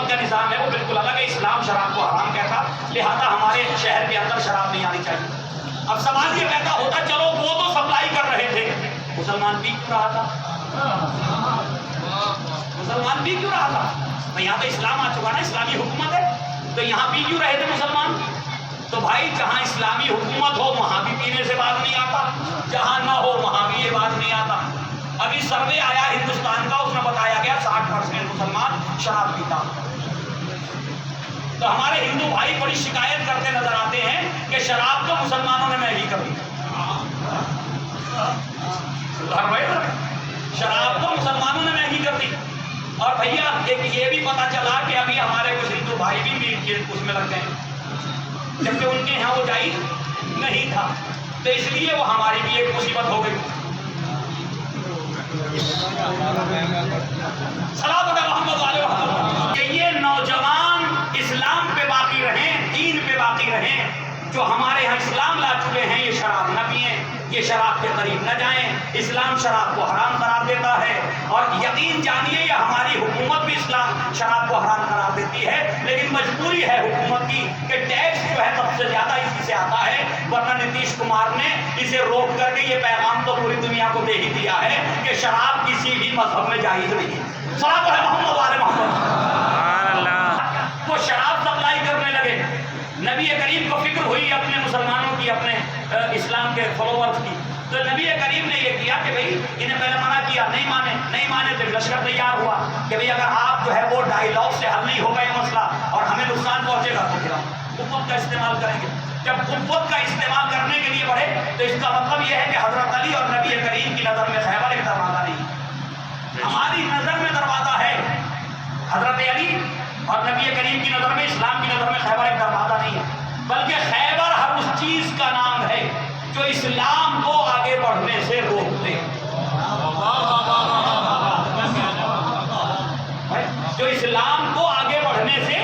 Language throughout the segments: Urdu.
حکومت کا نظام ہے وہ بالکل الگ ہے. اسلام شراب کو حرام کہتا، لہذا ہمارے شہر کے اندر شراب نہیں آنی چاہیے. اب سوال یہ پیدا ہوتا چلو وہ تو سپلائی کر رہے تھے، مسلمان پی کیوں رہا تھا؟ مسلمان پی کیوں رہا تھا؟ یہاں تو اسلام آ چکا نا، اسلامی حکومت ہے، تو یہاں پی کیوں رہے تھے مسلمان؟ تو بھائی جہاں اسلامی حکومت ہو وہاں بھی پینے سے بات نہیں آتا، جہاں نہ ہو وہاں بھی یہ بات نہیں آتا. ابھی سروے آیا ہندوستان کا، اس میں بتایا گیا 60% مسلمان شراب پیتا. تو ہمارے ہندو بھائی بڑی شکایت کرتے نظر آتے ہیں کہ شراب تو مسلمانوں نے مہنگی کر دی. شراب تو مسلمانوں نے مہنگی کر دی. اور بھیا ایک یہ بھی پتا چلا کہ ابھی ہمارے کچھ ہندو بھائی بھی اس میں لگ گئے جبکہ ان کے یہاں وہ جائز نہیں تھا. تو اس لیے وہ ہماری بھی ایک مصیبت ہو گئی. صلوات محمد علیہ وسلم کہ یہ نوجوان اسلام پہ باقی رہیں، دین پہ باقی رہیں. جو ہمارے ہاں اسلام لا چکے ہیں یہ شراب نہ پئیں، یہ شراب کے قریب نہ جائیں. اسلام شراب کو حرام قرار دیتا ہے، اور یقین جانیے یہ ہماری حکومت بھی اسلام شراب کو حرام قرار دیتی ہے. لیکن مجبوری ہے حکومت کی کہ ٹیکس جو ہے سب سے زیادہ اسی سے آتا ہے، ورنہ نتیش کمار نے اسے روک کر کے یہ پیغام تو پوری دنیا کو دے ہی دیا ہے کہ شراب کسی بھی مذہب میں جائز نہیں ہے. صلوات ہے محمد والے محمد. وہ شراب سپلائی کرنے لگے. نبی کریم کو فکر ہوئی اپنے مسلمانوں کی، اپنے اسلام کے فالوورز کی. تو نبی کریم نے یہ کیا کہ بھائی انہیں پہلے منع کیا، نہیں مانے تو لشکر تیار ہوا کہ بھائی اگر آپ جو ہے وہ ڈائیلاگ سے حل نہیں ہوگا یہ مسئلہ اور ہمیں نقصان پہنچے گا تو پھر ہم قوت کا استعمال کریں گے. جب قوت کا استعمال کرنے کے لیے بڑھے تو اس کا مطلب یہ ہے کہ حضرت علی اور نبی کریم کی نظر میں خیبر ایک دروازہ نہیں ہے، ہماری نظر میں دروازہ ہے. حضرت علی اور نبی کریم کی نظر میں، اسلام کی نظر میں خیبر ایک دروازہ نہیں ہے، بلکہ خیبر ہر اس چیز کا نام ہے جو اسلام کو آگے بڑھنے سے روک دے. جو اسلام کو آگے بڑھنے سے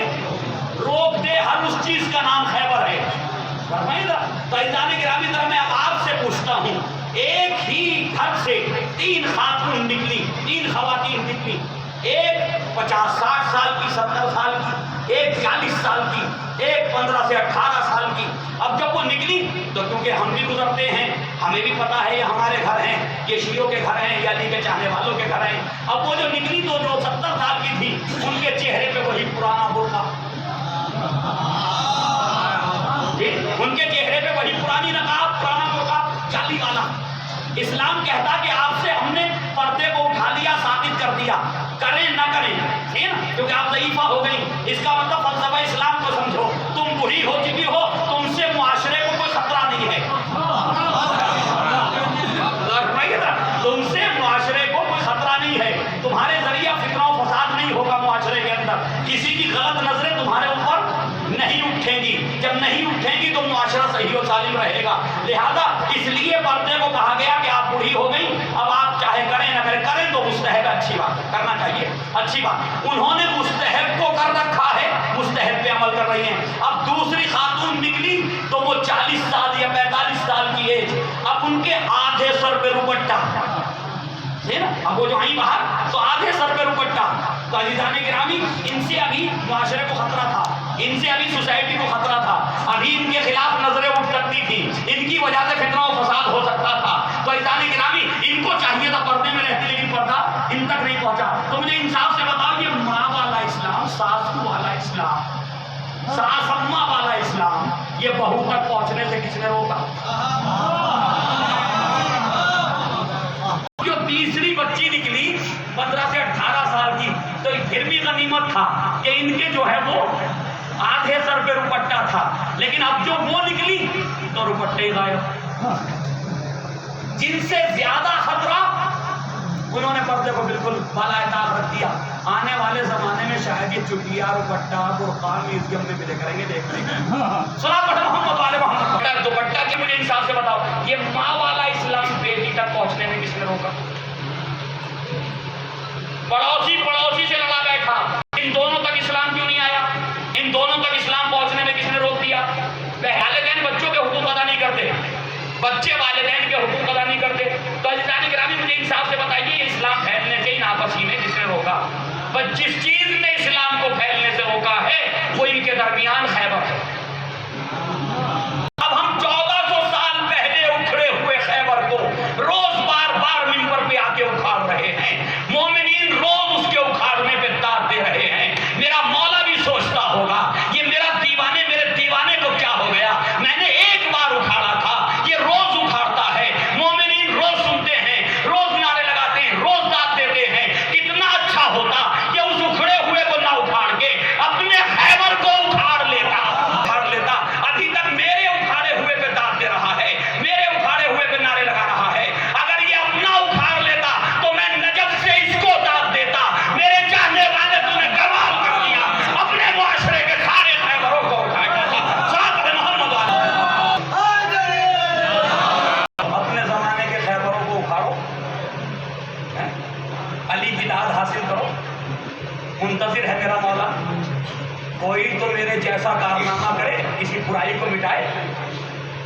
روک دے، ہر اس چیز کا نام خیبر ہے. تو عزیزان گرامی ذرا میں اب آپ سے پوچھتا ہوں، ایک ہی گھر سے 3 خاتون نکلی، 3 خواتین نکلی، ایک 50-60 سال کی، 70 سال کی، ایک 40 سال کی، ایک 15 سے 18 سال کی. اب جب وہ نکلی تو کیونکہ ہم بھی گزرتے ہیں، ہمیں بھی پتا ہے یہ ہمارے گھر ہیں، یہ شیعوں کے گھر ہیں یا علی کے چاہنے والوں کے گھر ہیں. اب وہ جو نکلی تو جو 70 سال کی تھی ان کے چہرے پہ وہی پرانا برقع، ان کے چہرے پہ وہی پرانی نقاب، پرانا برقع جالی والا. اسلام کہتا کہ آپ سے ہم نے پردے کو اٹھا لیا، ثابت کر دیا، کریں نہ کریں، ٹھیک ہے نا، کیونکہ آپ ضعیفہ ہو گئی. اس کا مطلب فلسفہ اسلام کو سمجھو، تم بوڑھی ہو چکی ہو، تم سے معاشرے کو کوئی خطرہ نہیں ہے. تم سے معاشرے کو کوئی خطرہ نہیں ہے، تمہارے ذریعہ فتنہ و فساد نہیں ہوگا معاشرے کے اندر، کسی کی غلط نظریں تمہارے اوپر نہیں اٹھیں گی. جب نہیں اٹھیں گی تو معاشرہ صحیح و سالم رہے گا. لہذا اس لیے پردے کو کہا گیا کہ آپ بوڑھی ہو گئی، اب آپ چاہے کریں نہ کریں، کریں تو مستحب، اچھی بات ہے، کرنا چاہیے، اچھی بات. انہوں نے مستحب کو کر رکھا ہے، مستحب پہ عمل کر رہی ہیں. اب دوسری خاتون نکلی تو وہ 40 سال یا 45 سال کی ایج، اب ان کے آدھے سر پہ دوپٹہ، ہے نا، اب وہ جو آئی باہر تو آدھے سر پہ دوپٹہ. تو عزیزان گرامی ان سے ابھی معاشرے کو خطرہ تھا، ان سے ابھی سوسائٹی کو خطرہ تھا، ابھی ان کے خلاف نظریں اٹھ سکتی تھی، ان کی وجہ سے فتنہ و فساد ہو سکتا تھا. تو عزیزان گرامی ان کو چاہیے تھا پردے میں رہتے، لیکن پردہ ان تک نہیں پہنچا. تو مجھے انصاف سے بتاؤ یہ ماں والا اسلام، ساسو والا اسلام، ساس اماں والا اسلام، یہ بہو تک پہنچنے سے کس نے روکا؟ جو تیسری بچی نکلی 15 سے 18 سال کی تو پھر بھی غنیمت تھا کہ ان کے جو ہے وہ آدھے سر پہ دوپٹہ تھا. لیکن اب جو وہ نکلی تو دوپٹے غائب. جن سے زیادہ خطرہ انہوں نے پردے کو بالکل بالائے طاق رکھ دیا. آنے والے زمانے میں شاید یہ چٹیا، دوپٹہ، برقع میوزیم میں ملے کریں گے، دیکھ لیں گے. صلوات محمد والے محمد. دوپٹہ کی مجھے انصاف سے بتاؤ یہ ماں والا اسلام بیٹی تک پہنچنے میں کس نے روکا؟ پڑوسی سے لڑا بیٹھا، ان دونوں تک اسلام کیوں نہیں آیا؟ ان دونوں تک اسلام پہنچنے میں کس نے روک دیا؟ والدین بچوں کے حقوق ادا نہیں کرتے، بچے والدین کے حقوق ادا نہیں کرتے. تو عزیزان گرامی مجھے انصاف سے بتائیے اسلام پھیلنے سے ان آپسی میں کس نے روکا؟ بس جس چیز نے اسلام کو پھیلنے کوئی تو میرے جیسا کارنامہ کرے، کسی برائی کو مٹائے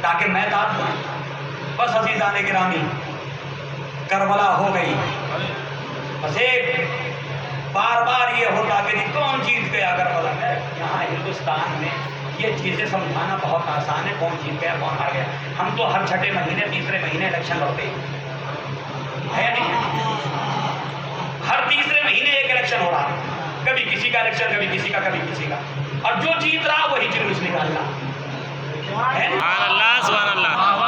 تاکہ میں داد دوں۔ بس عزیزان گرامی، کربلا ہو گئی، بس ایک بار بار یہ ہوتا کہ نہیں کون جیت گیا کربلا میں۔ یہاں ہندوستان میں یہ چیزیں سمجھانا بہت آسان ہے، کون جیت گیا کون ہار گیا۔ ہم تو ہر چھٹے مہینے تیسرے مہینے الیکشن لڑتے ہیں، نہیں؟ ہر تیسرے مہینے ایک الیکشن ہو رہا، کبھی کسی کا الیکشن، کبھی کسی کا، کبھی کسی کا، اور جو جیت رہا وہی جلوس نکال رہا ہے۔ سبحان اللہ، سبحان اللہ۔